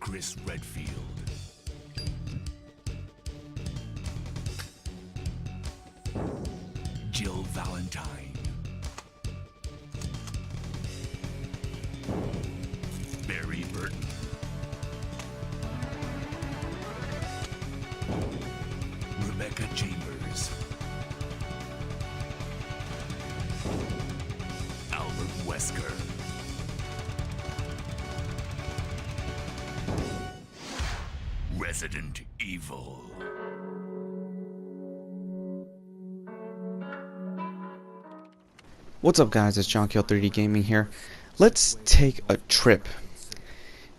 Chris Redfield. Jill Valentine. Barry Burton. Rebecca Chambers. Albert Wesker. Resident Evil. What's up guys, it's JohnKill3D Gaming here. Let's take a trip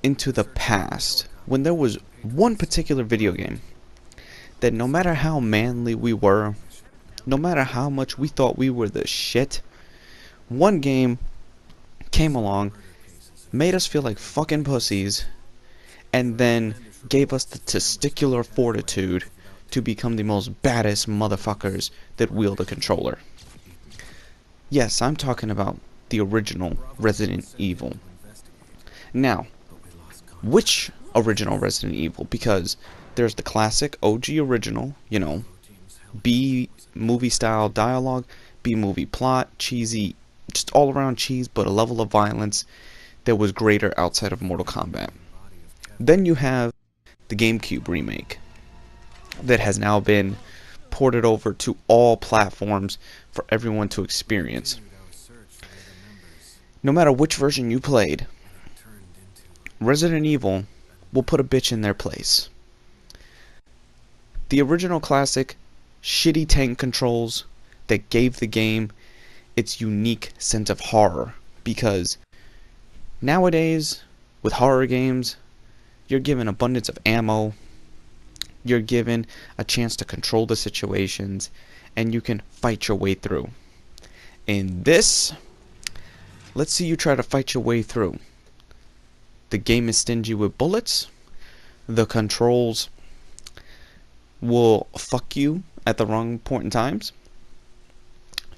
into the past when there was one particular video game that no matter how manly we were, no matter how much we thought we were the shit, one game came along, made us feel like fucking pussies, and then gave us the testicular fortitude to become the most baddest motherfuckers that wield a controller. Yes, I'm talking about the original Resident Evil. Now, which original Resident Evil? Because there's the classic OG original, you know, B movie style dialogue, B movie plot, cheesy, just all around cheese, but a level of violence that was greater outside of Mortal Kombat. Then you have the GameCube remake that has now been ported over to all platforms for everyone to experience. No matter which version you played, Resident Evil will put a bitch in their place. The original classic, shitty tank controls that gave the game its unique sense of horror, because nowadays with horror games you're given abundance of ammo, you're given a chance to control the situations, and you can fight your way through. In this, let's see you try to fight your way through. The game is stingy with bullets, the controls will fuck you at the wrong point in times.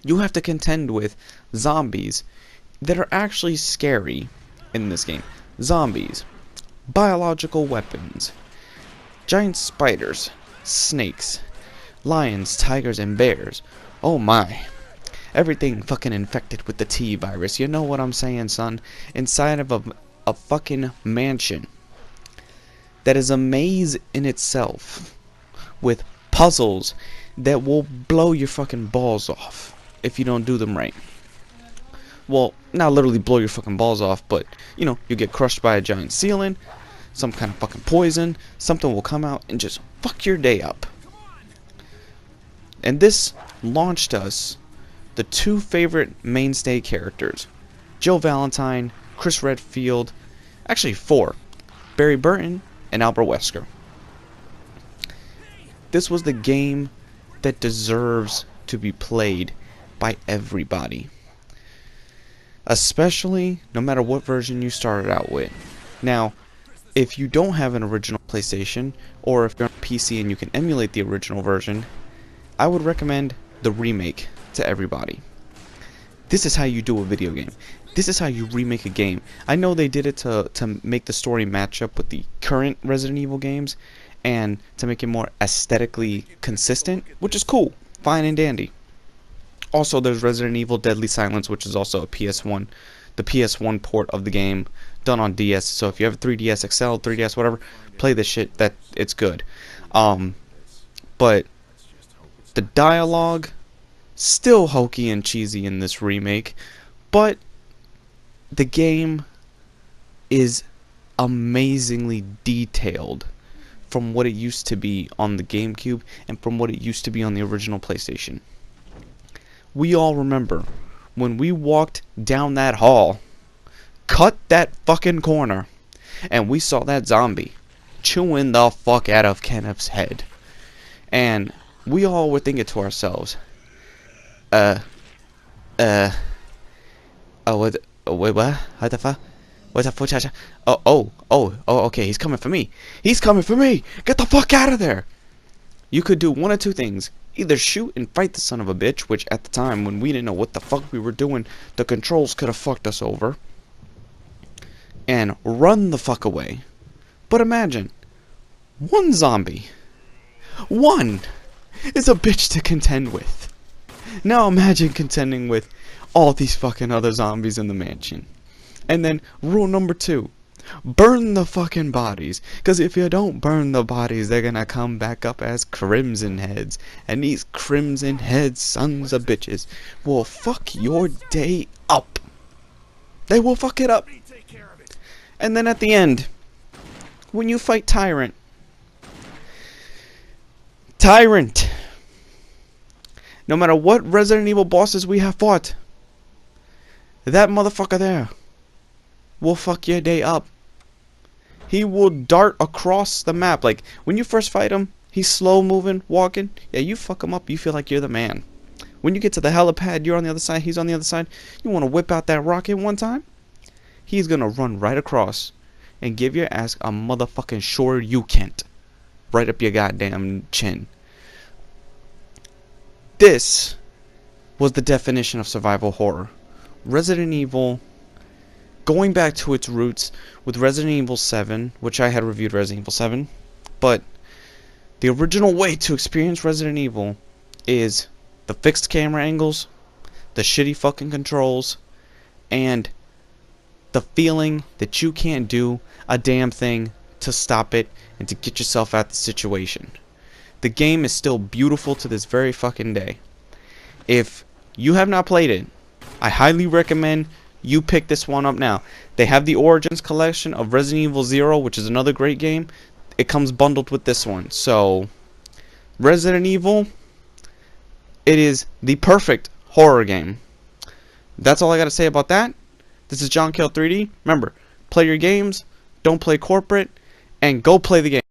You have to contend with zombies that are actually scary in this game. Zombies, biological weapons, giant spiders, snakes, lions, tigers, and bears. Oh my. Everything fucking infected with the T virus. You know what I'm saying, son? Inside of a fucking mansion that is a maze in itself, with puzzles that will blow your fucking balls off if you don't do them right. Well, not literally blow your fucking balls off, but, you know, you get crushed by a giant ceiling, some kind of fucking poison, something will come out and just fuck your day up. And this launched us the two favorite mainstay characters, Jill Valentine, Chris Redfield, actually four, Barry Burton, and Albert Wesker. This was the game that deserves to be played by everybody, especially no matter what version you started out with. Now, if you don't have an original PlayStation, or if you're on PC and you can emulate the original version, I would recommend the remake to everybody. This is how you do a video game. This is how you remake a game. I know they did it to make the story match up with the current Resident Evil games, and to make it more aesthetically consistent, which is cool, fine and dandy. Also, there's Resident Evil Deadly Silence, which is also a PS1, the PS1 port of the game, done on DS. So if you have a 3DS XL, 3DS, whatever, play this shit. That it's good. But the dialogue still hokey and cheesy in this remake, but the game is amazingly detailed from what it used to be on the GameCube and from what it used to be on the original PlayStation. We all remember when we walked down that hall, cut that fucking corner, and we saw that zombie chewing the fuck out of Kenneth's head. And we all were thinking to ourselves, wait, what? How the fuck? What's up? Okay, he's coming for me. He's coming for me! Get the fuck out of there! You could do one of two things. Either shoot and fight the son of a bitch, which at the time, when we didn't know what the fuck we were doing, the controls could have fucked us over, and run the fuck away. But imagine, one zombie, one, is a bitch to contend with. Now imagine contending with all these fucking other zombies in the mansion. And then rule number 2, burn the fucking bodies. Because if you don't burn the bodies, they're gonna come back up as crimson heads. And these crimson heads, sons of bitches, will fuck your day up. They will fuck it up. And then at the end, when you fight Tyrant, no matter what Resident Evil bosses we have fought, that motherfucker there will fuck your day up. He will dart across the map. Like, when you first fight him, he's slow moving, walking. Yeah, you fuck him up, you feel like you're the man. When you get to the helipad, you're on the other side, he's on the other side. You want to whip out that rocket one time? He's gonna run right across and give your ass a motherfucking sure you can't. Right up your goddamn chin. This was the definition of survival horror. Resident Evil, going back to its roots with Resident Evil 7, which I had reviewed Resident Evil 7, but the original way to experience Resident Evil is the fixed camera angles, the shitty fucking controls, and the feeling that you can't do a damn thing to stop it and to get yourself out of the situation. The game is still beautiful to this very fucking day. If you have not played it, I highly recommend you pick this one up now. They have the Origins collection of Resident Evil 0, which is another great game. It comes bundled with this one. So, Resident Evil, it is the perfect horror game. That's all I gotta say about that. This is John Kill 3D. Remember, play your games, don't play corporate, and go play the game.